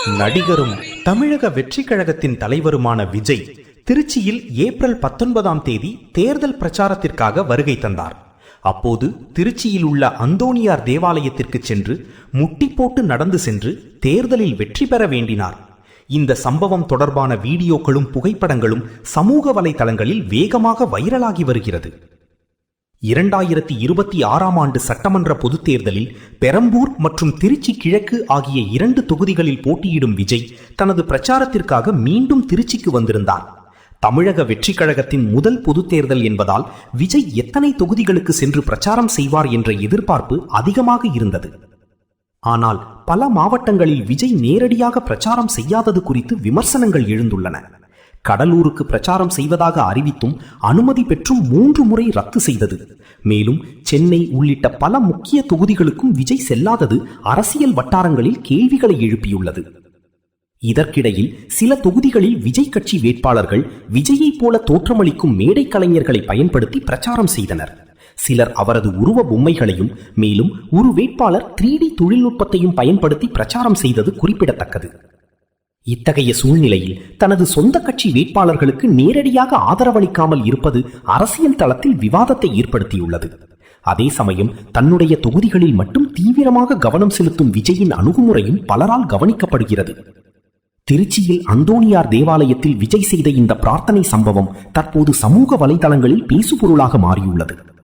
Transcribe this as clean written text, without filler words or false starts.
நடிகரும் தமிழக வெற்றி கழகத்தின் தலைவருமான விஜய் திருச்சியில் ஏப்ரல் 19ஆம் தேதி தேர்தல் பிரச்சாரத்திற்காக வருகை தந்தார். அப்போது திருச்சியில் உள்ள அந்தோணியார் தேவாலயத்திற்கு சென்று முட்டி போட்டு நடந்து சென்று தேர்தலில் வெற்றி பெற வேண்டினார். இந்த சம்பவம் தொடர்பான வீடியோக்களும் புகைப்படங்களும் சமூக வலைதளங்களில் வேகமாக வைரலாகி வருகிறது. 2026ஆம் ஆண்டு சட்டமன்ற பொதுத் தேர்தலில் பெரம்பூர் மற்றும் திருச்சி கிழக்கு ஆகிய 2 தொகுதிகளில் போட்டியிடும் விஜய் தனது பிரச்சாரத்திற்காக மீண்டும் திருச்சிக்கு வந்திருந்தார். தமிழக வெற்றி கழகத்தின் முதல் பொதுத் தேர்தல் என்பதால் விஜய் எத்தனை தொகுதிகளுக்கு சென்று பிரச்சாரம் செய்வார் என்ற எதிர்பார்ப்பு அதிகமாக இருந்தது. ஆனால் பல மாவட்டங்களில் விஜய் நேரடியாக பிரச்சாரம் செய்யாதது குறித்து விமர்சனங்கள் எழுந்துள்ளன. கடலூருக்கு பிரச்சாரம் செய்வதாக அறிவித்தும் அனுமதி பெற்றும் 3 முறை ரத்து செய்தது. மேலும் சென்னை உள்ளிட்ட பல முக்கிய தொகுதிகளுக்கும் விஜய் செல்லாதது அரசியல் வட்டாரங்களில் கேள்விகளை எழுப்பியுள்ளது. இதற்கிடையில் சில தொகுதிகளில் விஜய் கட்சி வேட்பாளர்கள் விஜயை போல தோற்றமளிக்கும் மேடை கலைஞர்களை பயன்படுத்தி பிரச்சாரம் செய்தனர். சிலர் அவரது உருவ பொம்மைகளையும் மேலும் ஒரு வேட்பாளர் 3D தொழில்நுட்பத்தையும் பயன்படுத்தி பிரச்சாரம் செய்தது குறிப்பிடத்தக்கது. இத்தகைய சூழ்நிலையில் தனது சொந்த கட்சி வேட்பாளர்களுக்கு நேரடியாக ஆதரவளிக்காமல் இருப்பது அரசியல் தளத்தில் விவாதத்தை ஏற்படுத்தியுள்ளது. அதே சமயம் தன்னுடைய தொகுதிகளில் மட்டும் தீவிரமாக கவனம் செலுத்தும் விஜயின் அணுகுமுறையும் பலரால் கவனிக்கப்படுகிறது. திருச்சியில் அந்தோணியார் தேவாலயத்தில் விஜய் செய்த இந்த பிரார்த்தனை சம்பவம் தற்போது சமூக வலைதளங்களில் பேசுபொருளாக மாறியுள்ளது.